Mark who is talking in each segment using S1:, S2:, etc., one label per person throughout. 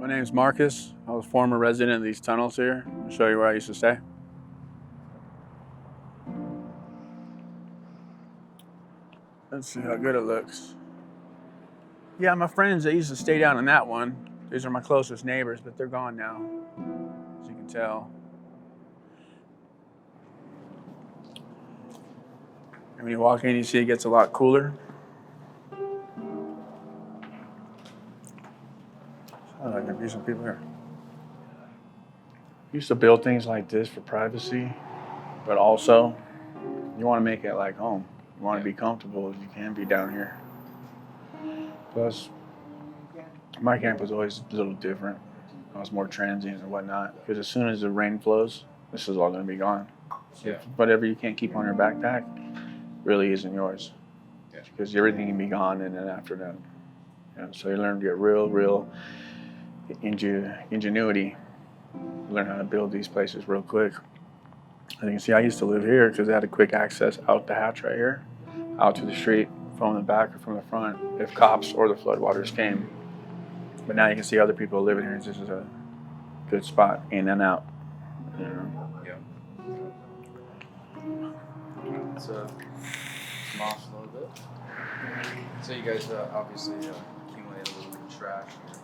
S1: name's Marcus. I was a former resident of these tunnels here. I'll show you where I used to stay. Let's see how good it looks. Yeah, my friends, they used to stay down in that one. These are my closest neighbors, but they're gone now, as you can tell. And when you walk in, you see it gets a lot cooler. Oh, there could be some people here. Used to build things like this for privacy, but also you want to make it like home. You want to be comfortable as you can be down here. Plus, my camp was always a little different. I was more transient and whatnot, because as soon as the rain flows, this is all going to be gone. So whatever you can't keep on your backpack really isn't yours, because everything can be gone in an afternoon. So you learn to get real ingenuity. Learn how to build these places real quick. As you can see, I used to live here because I had a quick access out the hatch right here, out to the street from the back or from the front if cops or the floodwaters came. But now you can see other people living here. This is a good spot in and out. You know.
S2: Yeah. It's moss a little bit. So you guys obviously accumulate a little bit of trash here.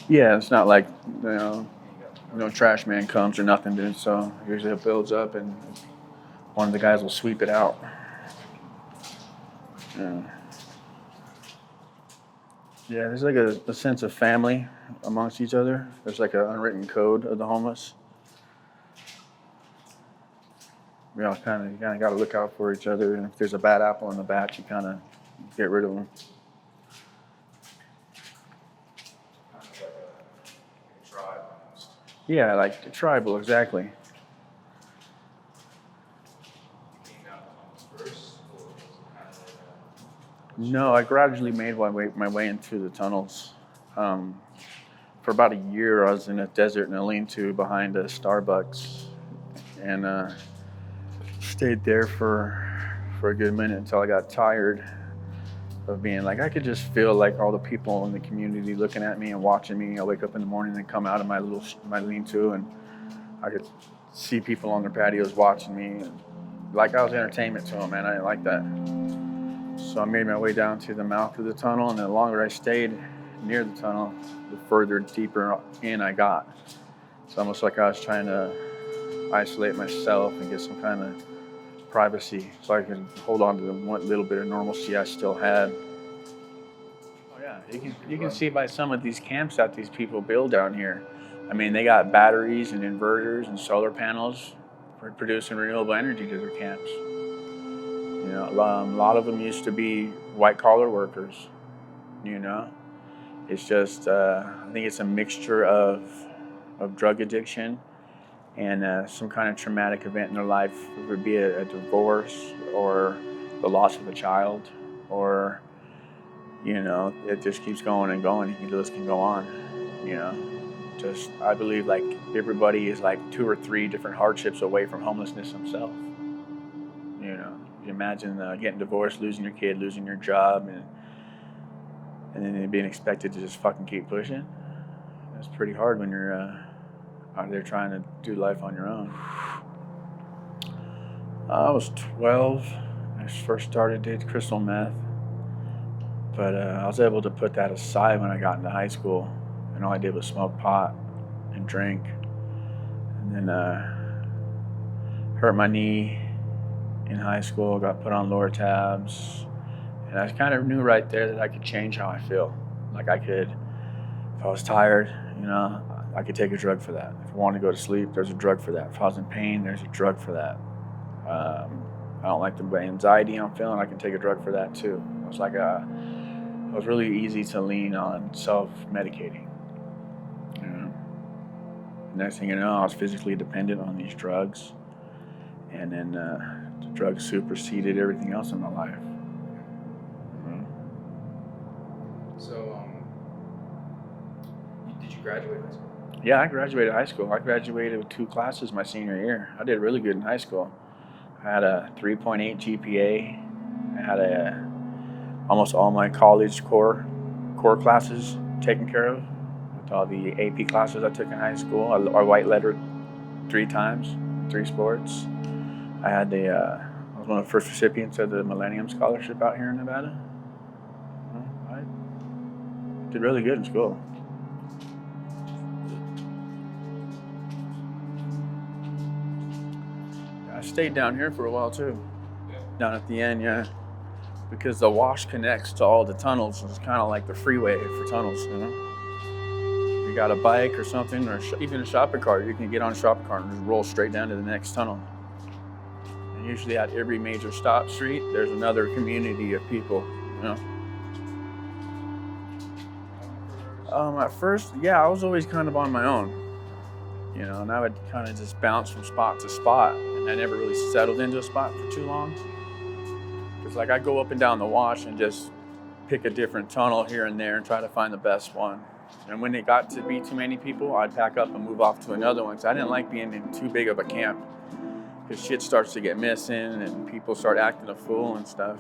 S1: Yeah, it's not like no trash man comes or nothing, dude. So usually it builds up and one of the guys will sweep it out. Yeah, there's like a sense of family amongst each other. There's like an unwritten code of the homeless. We all kind of got to look out for each other, and if there's a bad apple in the batch, you kind of get rid of them.
S2: Kind of like a tribe almost.
S1: Yeah, like tribal, exactly.
S2: You came out almost first, or was it kind of like
S1: No, I gradually made my way into the tunnels. For about a year, I was in a desert in a lean-to behind a Starbucks, and stayed there for a good minute until I got tired of being like, I could just feel like all the people in the community looking at me and watching me. I wake up in the morning and come out of my lean-to, and I could see people on their patios watching me, and like I was entertainment to them, man. I didn't like that. So I made my way down to the mouth of the tunnel, and the longer I stayed near the tunnel, the further deeper in I got. It's almost like I was trying to isolate myself and get some kind of privacy so I could hold on to the one little bit of normalcy I still had. Oh yeah, you can see by some of these camps that these people build down here. I mean, they got batteries and inverters and solar panels for producing renewable energy to their camps. You know, a lot of them used to be white-collar workers, you know. It's just, I think it's a mixture of drug addiction and some kind of traumatic event in their life. It would be a divorce or the loss of a child, or, you know, it just keeps going and going. The list can go on, you know. Just, I believe like everybody is like 2 or 3 different hardships away from homelessness themselves, you know. You imagine getting divorced, losing your kid, losing your job, and then being expected to just fucking keep pushing. It's pretty hard when you're out there trying to do life on your own. I was 12. I first started did crystal meth, but I was able to put that aside when I got into high school, and all I did was smoke pot and drink, and then hurt my knee in high school, got put on lower tabs, and I kind of knew right there that I could change how I feel. Like I could, if I was tired, you know, I could take a drug for that. If I wanted to go to sleep, there's a drug for that. If I was in pain, there's a drug for that. I don't like the anxiety I'm feeling, I can take a drug for that too. It was like it was really easy to lean on self-medicating. You know? Next thing you know, I was physically dependent on these drugs, and then the drugs superseded everything else in my life.
S2: So, did you graduate high school?
S1: Yeah, I graduated high school. I graduated with 2 classes my senior year. I did really good in high school. I had a 3.8 GPA. I had almost all my college core classes taken care of. to all the AP classes I took in high school. I white lettered 3 times, 3 sports. I was one of the first recipients of the Millennium Scholarship out here in Nevada. I did really good in school. I stayed down here for a while too. Down at the end, yeah. Because the wash connects to all the tunnels. It's kind of like the freeway for tunnels, you know? You got a bike or something, or even a shopping cart, you can get on a shopping cart and just roll straight down to the next tunnel. And usually at every major stop street, there's another community of people, you know? At first, yeah, I was always kind of on my own, you know, and I would kind of just bounce from spot to spot, and I never really settled into a spot for too long. Because like I'd go up and down the wash and just pick a different tunnel here and there and try to find the best one. And when it got to be too many people, I'd pack up and move off to another one, because I didn't like being in too big of a camp, because shit starts to get missing and people start acting a fool and stuff.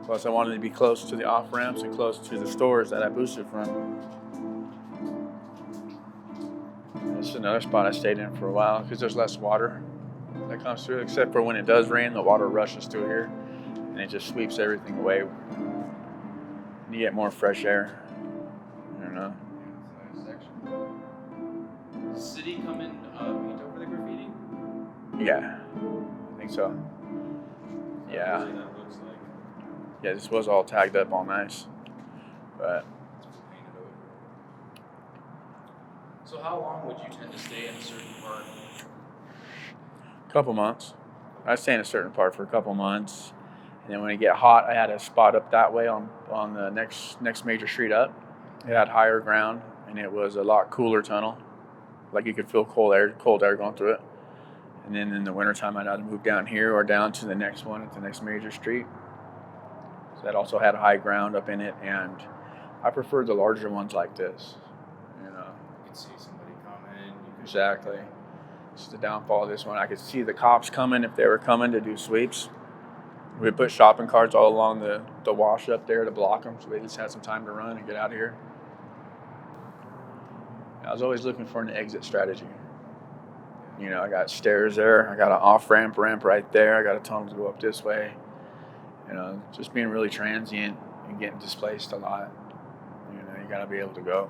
S1: Plus, I wanted to be close to the off-ramps and close to the stores that I boosted from. This is another spot I stayed in for a while, because there's less water that comes through, except for when it does rain, the water rushes through here and it just sweeps everything away. You get more fresh air, you know.
S2: It's a nice section. Does the city come in paint over the graffiti?
S1: Yeah, I think so. Yeah.
S2: That looks like.
S1: Yeah, this was all tagged up all nice, but.
S2: It's painted over. So how long would you tend to stay in a certain part?
S1: Couple months. I stay in a certain part for a couple months, and then when it get hot, I had a spot up that way on the next major street up. It had higher ground, and it was a lot cooler tunnel. Like you could feel cold air going through it. And then in the wintertime, I'd either move down here or down to the next one at the next major street. So that also had high ground up in it, and I prefer the larger ones like this. You know.
S2: You could see somebody coming.
S1: Exactly. It's the downfall of this one. I could see the cops coming if they were coming to do sweeps. We put shopping carts all along the wash up there to block them, so they just had some time to run and get out of here. I was always looking for an exit strategy. You know, I got stairs there. I got an off-ramp right there. I got a tunnel to go up this way. You know, just being really transient and getting displaced a lot. You know, you got to be able to go,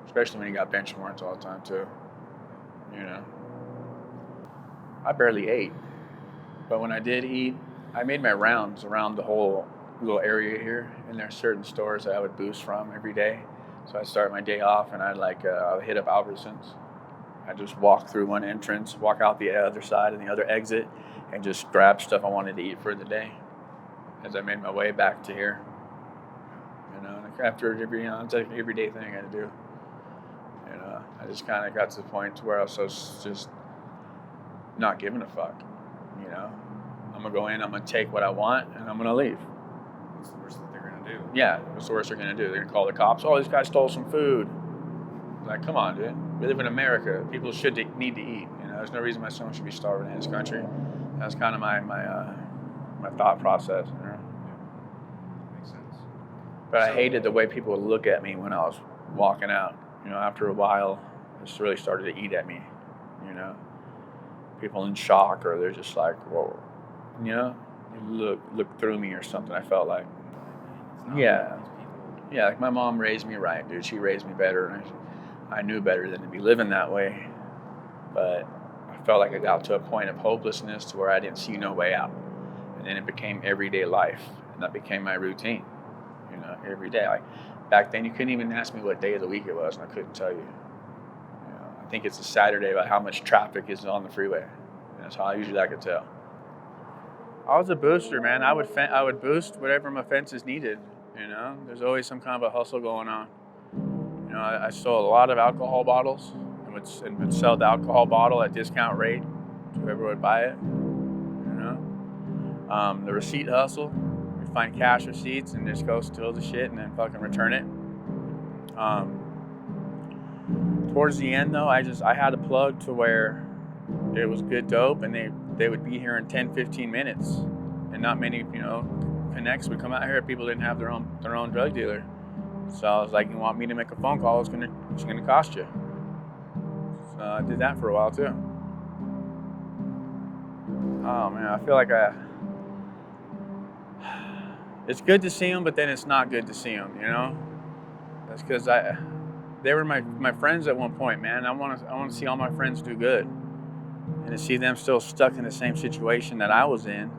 S1: especially when you got bench warrants all the time too. You know. I barely ate, but when I did eat, I made my rounds around the whole little area here, and there's certain stores that I would boost from every day. So I'd start my day off, and I'd hit up Albertsons. I'd just walk through one entrance, walk out the other side and the other exit, and just grab stuff I wanted to eat for the day as I made my way back to here. You know, and after it's like an everyday thing I had to do. You know, I just kind of got to the point where I was just not giving a fuck. You know, I'm gonna go in, I'm gonna take what I want, and I'm gonna leave.
S2: What's the worst that they're gonna do?
S1: Yeah, what's the worst they're gonna do? They're gonna call the cops. Oh, this guy stole some food. Like, come on, dude. We live in America. People need to eat. You know, there's no reason why someone should be starving in this country. That's kind of my thought process. You know?
S2: Makes sense.
S1: But I hated the way people would look at me when I was walking out. You know, after a while, it just really started to eat at me. You know, people in shock, or they're just like, whoa. You know, they look through me or something. I felt like, yeah, like my mom raised me right, dude. She raised me better, and I knew better than to be living that way. But I felt like I got to a point of hopelessness to where I didn't see no way out. And then it became everyday life, and that became my routine. You know, every day. Like back then, you couldn't even ask me what day of the week it was, and I couldn't tell you. You know, I think it's a Saturday about how much traffic is on the freeway. And that's how I could tell. I was a booster, man. I would boost whatever my fences needed. You know, there's always some kind of a hustle going on. You know, I sold a lot of alcohol bottles and would sell the alcohol bottle at discount rate to whoever would buy it. You know, the receipt hustle. We find cash receipts and just go steal the shit and then fucking return it. Towards the end, though, I had a plug to where it was good dope, and they would be here in 10, 15 minutes, and not many, you know, connects would come out here. People didn't have their own drug dealer. So I was like, you want me to make a phone call? It's gonna cost you. So I did that for a while too. Oh man, I feel like it's good to see them, but then it's not good to see them, you know? That's because they were my friends at one point, man. I want to see all my friends do good. And to see them still stuck in the same situation that I was in,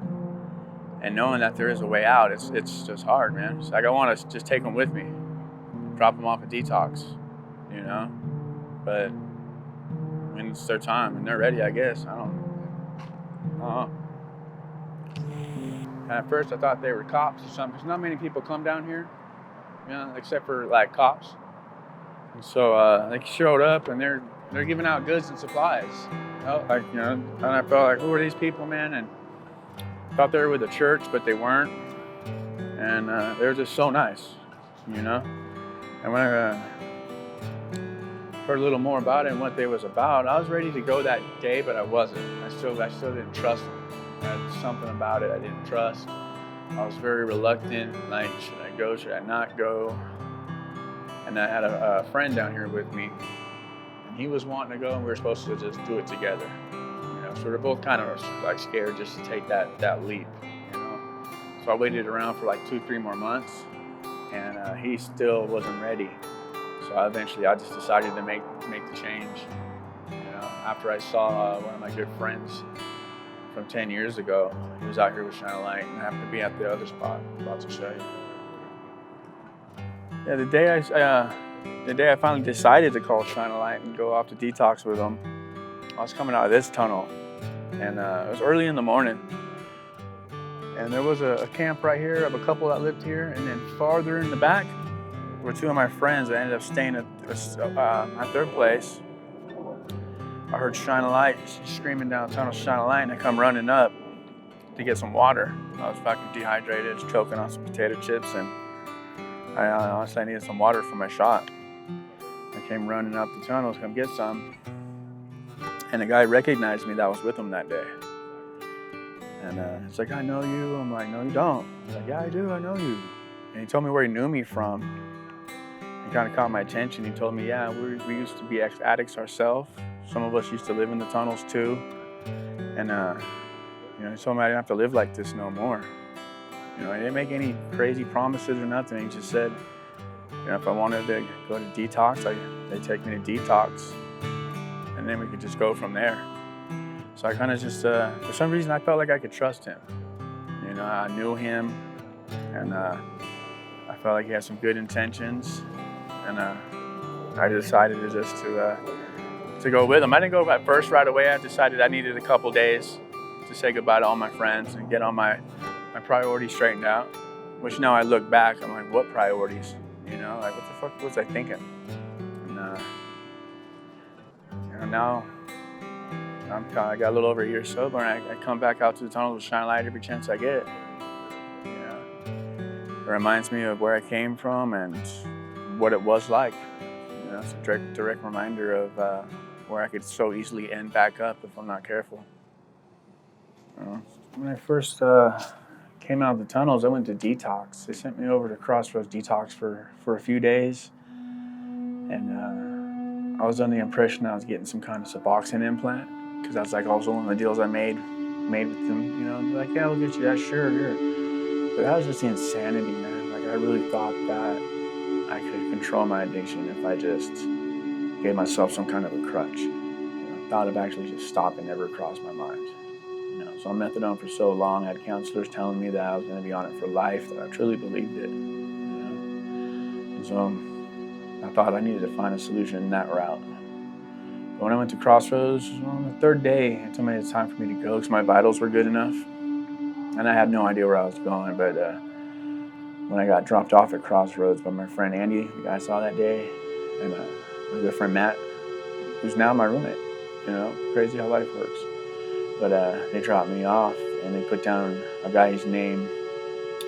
S1: and knowing that there is a way out, it's just hard, man. It's like I want to just take them with me, drop them off at detox, you know? But when it's their time and they're ready, I guess. I don't know. And at first I thought they were cops or something, because not many people come down here, you know, except for like cops. And so they showed up and they're giving out goods and supplies. Like, you know, and I felt like, who are these people, man? And I thought they were with the church, but they weren't. And they were just so nice, you know? And when I heard a little more about it and what they was about, I was ready to go that day, but I wasn't. I still didn't trust them. There was something about it I didn't trust. I was very reluctant, like, should I go, should I not go? And I had a friend down here with me, and he was wanting to go, and we were supposed to just do it together. You know, so we were both kind of like scared just to take that leap, you know? So I waited around for like 2-3 more months, and he still wasn't ready. So I just decided to make the change. You know, after I saw one of my good friends from 10 years ago, he was out here with Shine a Light, and I happened to be at the other spot I'm about to show you. Yeah, the day I finally decided to call Shine a Light and go off to detox with them, I was coming out of this tunnel, and it was early in the morning. And there was a camp right here of a couple that lived here, and then farther in the back were 2 of my friends that ended up staying at their place. I heard Shine a Light screaming down the tunnel, Shine a Light, and I come running up to get some water. I was fucking dehydrated, choking on some potato chips, and I honestly needed some water for my shot. I came running up the tunnel to come get some, and a guy recognized me that was with him that day. And it's like, I know you. I'm like, no, you don't. He's like, yeah, I do. I know you. And he told me where he knew me from. He kind of caught my attention. He told me, yeah, we used to be ex-addicts ourselves. Some of us used to live in the tunnels too. And you know, he told me I didn't have to live like this no more. You know, he didn't make any crazy promises or nothing. He just said, you know, if I wanted to go to detox, they'd take me to detox, and then we could just go from there. So I kind of just, for some reason, I felt like I could trust him. You know, I knew him, and I felt like he had some good intentions, and I decided to go with him. I didn't go at first right away. I decided I needed a couple days to say goodbye to all my friends and get all my priorities straightened out. Which now I look back, I'm like, what priorities? You know, like what the fuck was I thinking? And you know, now I got a little over a year sober, and I come back out to the tunnels with Shine a Light every chance I get. You know, it reminds me of where I came from and what it was like. You know, it's a direct reminder of where I could so easily end back up if I'm not careful. When I first came out of the tunnels, I went to detox. They sent me over to Crossroads Detox for a few days, and I was under the impression I was getting some kind of Suboxone implant, because that's like also one of the deals I made with them. You know, they're like, yeah, we'll get you that, sure, here. But that was just the insanity, man. Like, I really thought that I could control my addiction if I just gave myself some kind of a crutch. You know, thought of actually just stopping never crossed my mind. You know, so on methadone for so long, I had counselors telling me that I was going to be on it for life, that I truly believed it. You know? And so I thought I needed to find a solution in that route. But when I went to Crossroads, on the 3rd day, it told me it's time for me to go because my vitals were good enough. And I had no idea where I was going, but when I got dropped off at Crossroads by my friend Andy, the guy I saw that day, and my good friend Matt, who's now my roommate. You know, crazy how life works. But they dropped me off, and they put down a guy's name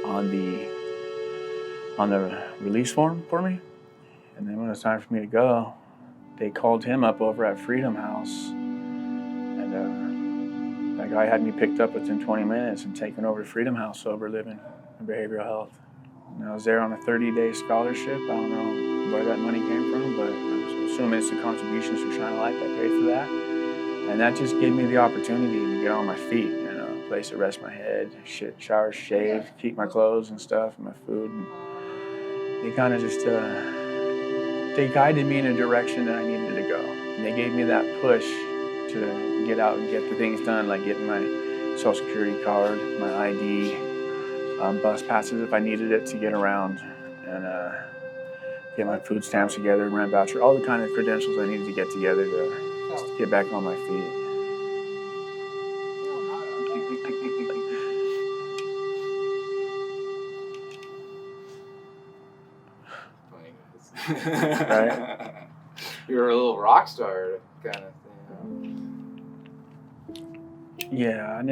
S1: on the release form for me. And then when it was time for me to go, they called him up over at Freedom House, and that guy had me picked up within 20 minutes and taken over to Freedom House, sober living and behavioral health. And I was there on a 30-day scholarship. I don't know where that money came from, but I'm assuming it's the contributions from Shine a Light that paid for that. And that just gave me the opportunity to get on my feet, you know, a place to rest my head, shower, shave, keep my clothes and stuff, and my food. And they kind of just, they guided me in a direction that I needed to go. And they gave me that push to get out and get the things done, like getting my Social Security card, my ID, bus passes if I needed it to get around, and get my food stamps together, rent voucher, all the kind of credentials I needed to get together to just get back on my feet. Right?
S2: You were a little rock star kind of thing, huh?
S1: Yeah,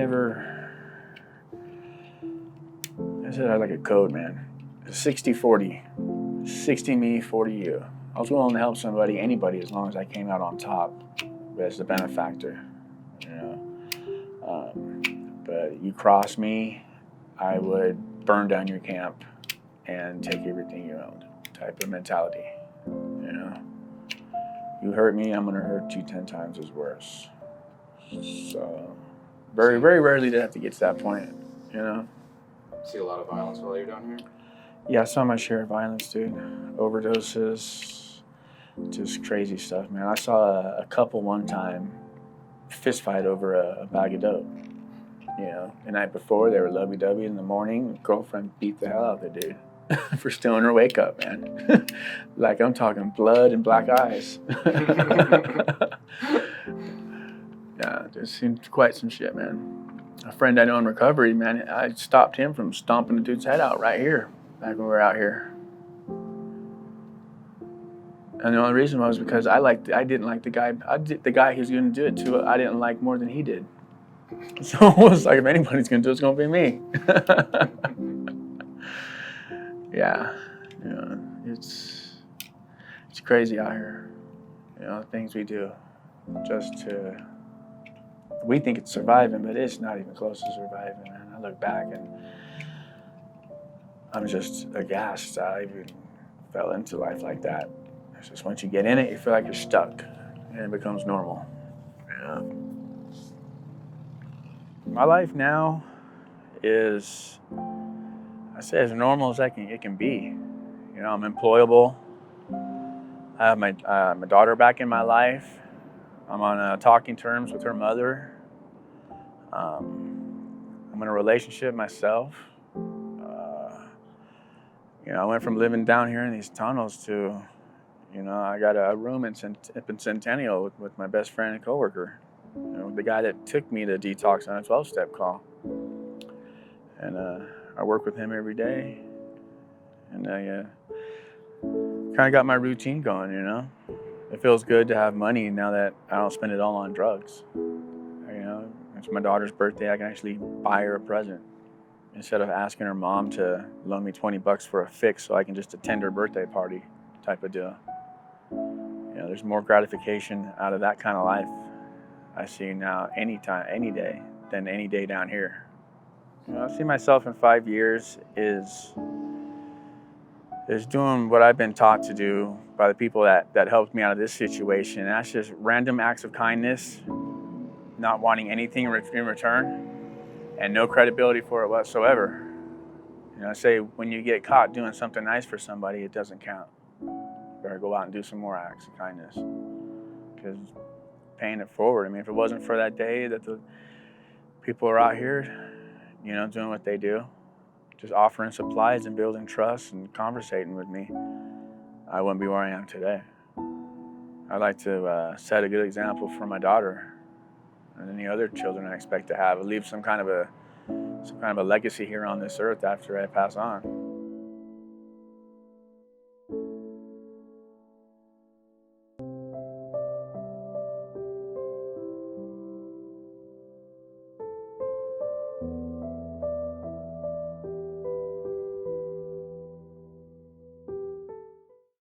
S1: I said I had like a code, man. 60-40. 60 me, 40 you. I was willing to help somebody, anybody, as long as I came out on top as the benefactor, you know. But you cross me, I would burn down your camp and take everything you owned, type of mentality, you know. You hurt me, I'm gonna hurt you 10 times as worse. So, very, very rarely did I have to get to that point, you know.
S2: See a lot of violence while you're down here?
S1: Yeah, I saw my share of violence, dude. Overdoses, just crazy stuff, man. I saw a couple one time fist fight over a bag of dope. You know, the night before they were lovey-dovey. In the morning, girlfriend beat the hell out of the dude for stealing her wake up, man. Like I'm talking blood and black eyes. Yeah, just seen quite some shit, man. A friend I know in recovery, man, I stopped him from stomping the dude's head out right here, back when we were out here. And the only reason was because I didn't like the guy. The guy he was going to do it to, I didn't like more than he did. So it was like, if anybody's going to do it, it's going to be me. Yeah, you know, it's crazy out here. You know, things we do just to. We think it's surviving, but it's not even close to surviving, man. I look back and I'm just aghast I even fell into life like that. It's just once you get in it, you feel like you're stuck, and it becomes normal. Yeah. My life now is, I say, as normal as it can be. You know, I'm employable. I have my daughter back in my life. I'm on talking terms with her mother. I'm in a relationship myself. You know, I went from living down here in these tunnels to, you know, I got a room in Centennial with my best friend and coworker. You know, the guy that took me to detox on a 12-step call. And I work with him every day. And I kind of got my routine going, you know. It feels good to have money now that I don't spend it all on drugs. You know, it's my daughter's birthday, I can actually buy her a present instead of asking her mom to loan me $20 for a fix so I can just attend her birthday party type of deal. You know, there's more gratification out of that kind of life I see now anytime, any day, than any day down here. You know, I see myself in 5 years is doing what I've been taught to do by the people that helped me out of this situation. And that's just random acts of kindness, not wanting anything in return, and no credibility for it whatsoever. You know, I say when you get caught doing something nice for somebody, it doesn't count. You better go out and do some more acts of kindness. Because paying it forward, I mean, if it wasn't for that day that the people are out here, you know, doing what they do, just offering supplies and building trust and conversating with me, I wouldn't be where I am today. I'd like to set a good example for my daughter and any other children I expect to have, leave some kind of a legacy here on this earth after I pass on.